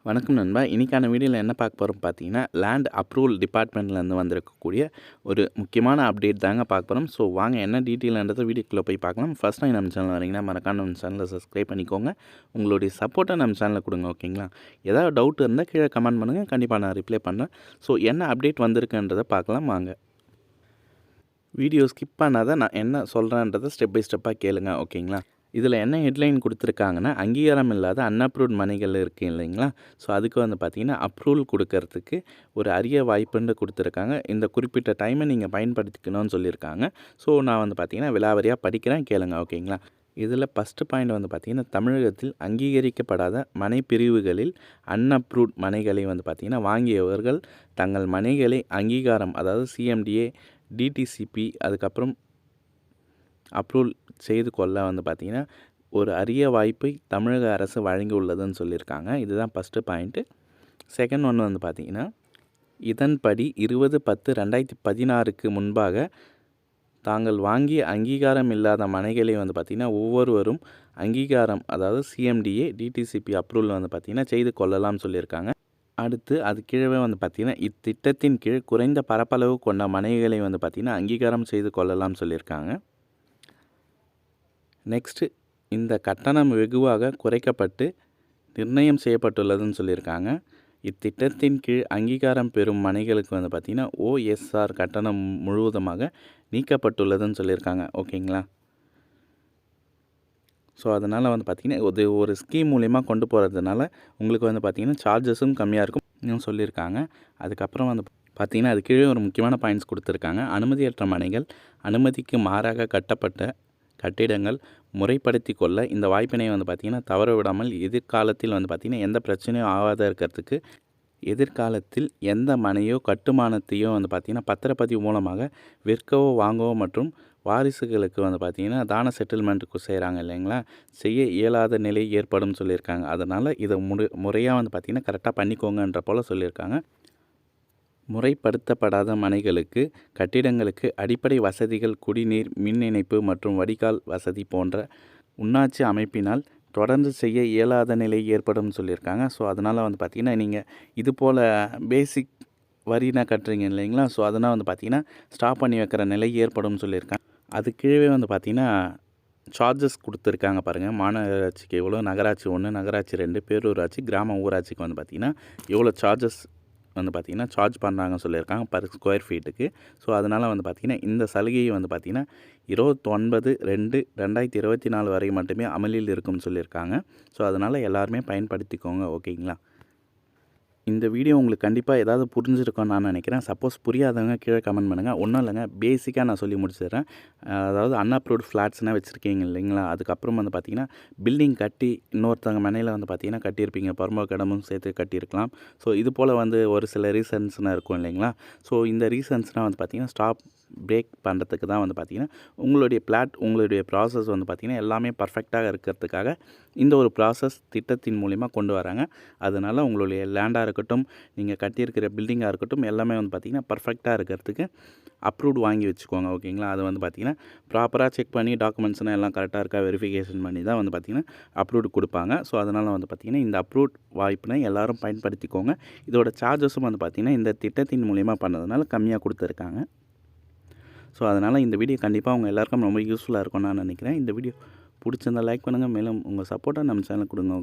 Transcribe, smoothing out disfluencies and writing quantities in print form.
வணக்கம் நண்பா. இன்னைக்கான வீடியோவில் என்ன பார்க்க போகிறோம் பார்த்தீங்கன்னா, லேண்ட் அப்ரூவல் டிபார்ட்மெண்ட்லேருந்து வந்திருக்கக்கூடிய ஒரு முக்கியமான அப்டேட் தாங்க பார்க்க போகிறோம். ஸோ வாங்க என்ன டீட்டெயில்ன்றதை வீடியோக்குள்ளே போய் பார்க்கலாம். ஃபர்ஸ்ட் டைம் நம்ம சேனல் வரீங்கன்னா மறக்காம நம்ம சேனலை சப்ஸ்கிரைப் பண்ணிக்கோங்க. உங்களுடைய சப்போர்ட்டை நம்ம சேனலில் கொடுங்க, ஓகேங்களா? ஏதாவது டவுட் இருந்தால் கீழே கமெண்ட் பண்ணுங்கள், கண்டிப்பாக நான் ரிப்ளை பண்ணுறேன். ஸோ என்ன அப்டேட் வந்திருக்குன்றதை பார்க்கலாம் வாங்க. வீடியோ ஸ்கிப் பண்ணாத நான் என்ன சொல்கிறேன்றதை ஸ்டெப் பை ஸ்டெப்பாக கேளுங்க, ஓகேங்களா? இதில் என்ன ஹெட்லைன் கொடுத்துருக்காங்கன்னா, அங்கீகாரம் இல்லாத அன்அப்ரூவ்ட் மனைகள் இருக்குது இல்லைங்களா? ஸோ அதுக்கு பார்த்திங்கன்னா அப்ரூவல் கொடுக்கறதுக்கு ஒரு அரிய வாய்ப்புன்னு கொடுத்துருக்காங்க. இந்த குறிப்பிட்ட டைமை நீங்கள் பயன்படுத்திக்கணும்னு சொல்லியிருக்காங்க. ஸோ நான் பார்த்திங்கன்னா விலாவரியாக படிக்கிறேன், கேளுங்க, ஓகேங்களா? இதில் ஃபஸ்ட்டு பாயிண்ட் பார்த்திங்கன்னா, தமிழகத்தில் அங்கீகரிக்கப்படாத மனை பிரிவுகளில் அன்அப்ரூவ்ட் மனைகளை பார்த்திங்கன்னா வாங்கியவர்கள் தங்கள் மனைகளை அங்கீகாரம், அதாவது சிஎம்டிஏ, டிடிசிபி அதுக்கப்புறம் அப்ரூவல் செய்து கொள்ள பார்த்திங்கன்னா ஒரு அரிய வாய்ப்பை தமிழக அரசு வழங்கியுள்ளதுன்னு சொல்லியிருக்காங்க. இதுதான் ஃபஸ்ட்டு பாயிண்ட்டு. செகண்ட் ஒன்று பார்த்திங்கன்னா, இதன்படி 20/10/2016க்கு முன்பாக தாங்கள் வாங்கிய அங்கீகாரம் இல்லாத மனைகளை பார்த்திங்கன்னா ஒவ்வொருவரும் அங்கீகாரம், அதாவது சிஎம்டிஏ, டிடிசிபி அப்ரூவல் பார்த்திங்கன்னா செய்து கொள்ளலாம் சொல்லியிருக்காங்க. அடுத்து அது கீழே பார்த்திங்கன்னா இத்திட்டத்தின் கீழ் குறைந்த பரப்பளவு கொண்ட மனைகளை பார்த்திங்கன்னா அங்கீகாரம் செய்து கொள்ளலாம் சொல்லியிருக்காங்க. நெக்ஸ்ட்டு இந்த கட்டணம் வெகுவாக குறைக்கப்பட்டு நிர்ணயம் செய்யப்பட்டுள்ளதுன்னு சொல்லியிருக்காங்க. இத்திட்டத்தின் கீழ் அங்கீகாரம் பெறும் மனைகளுக்கு பார்த்திங்கன்னா ஓஎஸ்ஆர் கட்டணம் முழுவதுமாக நீக்கப்பட்டுள்ளதுன்னு சொல்லியிருக்காங்க, ஓகேங்களா? ஸோ அதனால் பார்த்திங்கன்னா ஒரு ஸ்கீம் மூலிமா கொண்டு போகிறதுனால உங்களுக்கு பார்த்திங்கன்னா சார்ஜஸும் கம்மியாக இருக்கும் சொல்லியிருக்காங்க. அதுக்கப்புறம் பார்த்திங்கன்னா அது கீழே ஒரு முக்கியமான பாயிண்ட்ஸ் கொடுத்துருக்காங்க. அனுமதியற்ற மனைகள், அனுமதிக்கு மாறாக கட்டப்பட்ட கட்டிடங்கள் முறைப்படுத்தி கொள்ள இந்த வாய்ப்பினை பார்த்திங்கன்னா தவற விடாமல் எதிர்காலத்தில் பார்த்திங்கன்னா எந்த பிரச்சனையும் ஆகாத இருக்கிறதுக்கு எதிர்காலத்தில் எந்த மனையோ கட்டுமானத்தையோ பார்த்திங்கன்னா பத்திரப்பதிவு மூலமாக விற்கவோ வாங்கவோ மற்றும் வாரிசுகளுக்கு பார்த்திங்கன்னா தான செட்டில்மெண்ட்டுக்கு செய்கிறாங்க இல்லைங்களா, செய்ய இயலாத நிலை ஏற்படும் சொல்லியிருக்காங்க. அதனால் இதை முறையாக பார்த்திங்கன்னா கரெக்டாக பண்ணிக்கோங்கன்ற போல் சொல்லியிருக்காங்க. முறைப்படுத்தப்படாத மனைகளுக்கு கட்டிடங்களுக்கு அடிப்படை வசதிகள், குடிநீர், மின் இணைப்பு மற்றும் வடிகால் வசதி போன்ற உள்ளாட்சி அமைப்பினால் தொடர்ந்து செய்ய இயலாத நிலை ஏற்படும் சொல்லியிருக்காங்க. ஸோ அதனால் பார்த்திங்கன்னா நீங்கள் இது போல் பேசிக் வரினா கட்டுறீங்க இல்லைங்களா, ஸோ அதனால் பார்த்திங்கன்னா ஸ்டாப் பண்ணி வைக்கிற நிலை ஏற்படும் சொல்லியிருக்காங்க. அது கீழே பார்த்திங்கன்னா சார்ஜஸ் கொடுத்துருக்காங்க பாருங்கள். மாநகராட்சிக்கு எவ்வளோ, நகராட்சி 1, நகராட்சி 2, பேரூராட்சி, கிராம ஊராட்சிக்கு பார்த்திங்கன்னா எவ்வளோ சார்ஜஸ் பார்த்திங்கன்னா சார்ஜ் பண்ணுறாங்கன்னு சொல்லியிருக்காங்க பர் ஸ்கொயர் ஃபீட்டுக்கு. ஸோ அதனால் பார்த்திங்கன்னா இந்த சலுகையை பார்த்திங்கன்னா 29/2/2024 வரை மட்டுமே அமலில் இருக்கும்னு சொல்லியிருக்காங்க. ஸோ அதனால் எல்லாருமே பயன்படுத்திக்கோங்க, ஓகேங்களா? இந்த வீடியோ உங்களுக்கு கண்டிப்பாக ஏதாவது புரிஞ்சிருக்கும்னு நான் நினைக்கிறேன். சப்போஸ் புரியாதவங்க கீழே கமெண்ட் பண்ணுங்கள். ஒன்றும் இல்லைங்க, பேசிக்காக நான் சொல்லி முடிச்சிடுறேன். அதாவது அன்அப்ரூவ்ட் ஃப்ளாட்ஸ்னால் வச்சுருக்கீங்க இல்லைங்களா, அதுக்கப்புறம் பார்த்திங்கன்னா பில்டிங் கட்டி இன்னொருத்தவங்க மனையில் பார்த்திங்கன்னா கட்டியிருப்பீங்க, பரம்பொருள் இடமும் சேர்த்து கட்டியிருக்கலாம். ஸோ இது போல் ஒரு சில ரீசன்ஸ்னால் இருக்கும் இல்லைங்களா. ஸோ இந்த ரீசன்ஸ்னால் பார்த்திங்கன்னா ஸ்டாப் பிரேக் பண்ணுறதுக்கு தான் பார்த்திங்கன்னா உங்களுடைய உங்களுடைய ப்ராசஸ் பார்த்திங்கன்னா எல்லாமே பர்ஃபெக்டாக இருக்கிறதுக்காக இந்த ஒரு ப்ராசஸ் திட்டத்தின் மூலிமா கொண்டு வராங்க. அதனால் உங்களுடைய லேண்டாக இருக்கட்டும், நீங்கள் கட்டியிருக்கிற பில்டிங்காக இருக்கட்டும், எல்லாமே பார்த்திங்கன்னா பர்ஃபெக்டாக இருக்கிறதுக்கு அப்ரூவ்டு வாங்கி வச்சுக்கோங்க, ஓகேங்களா? அது பார்த்திங்கன்னா ப்ராப்பராக செக் பண்ணி டாக்குமெண்ட்ஸ்னால் எல்லாம் கரெக்டாக இருக்கா வெரிஃபிகேஷன் பண்ணி தான் பார்த்திங்கன்னா அப்ரூவ்டு கொடுப்பாங்க. ஸோ அதனால் பார்த்திங்கன்னா இந்த அப்ரூவ்ட் வாய்ப்பினை எல்லோரும் பயன்படுத்திக்கோங்க. இதோட சார்ஜஸும் பார்த்திங்கன்னா இந்த திட்டத்தின் மூலிமா பண்ணதுனால கம்மியாக கொடுத்துருக்காங்க. ஸோ அதனால் இந்த வீடியோ கண்டிப்பாக உங்கள் எல்லாருக்கும் ரொம்ப யூஸ்ஃபுல்லாக இருக்கும்னு நான் நினைக்கிறேன். இந்த வீடியோ பிடிச்சிருந்தால் லைக் பண்ணுங்கள். மேலும் உங்கள் சப்போர்ட்டை நம்ம சேனலுக்கு கொடுங்க.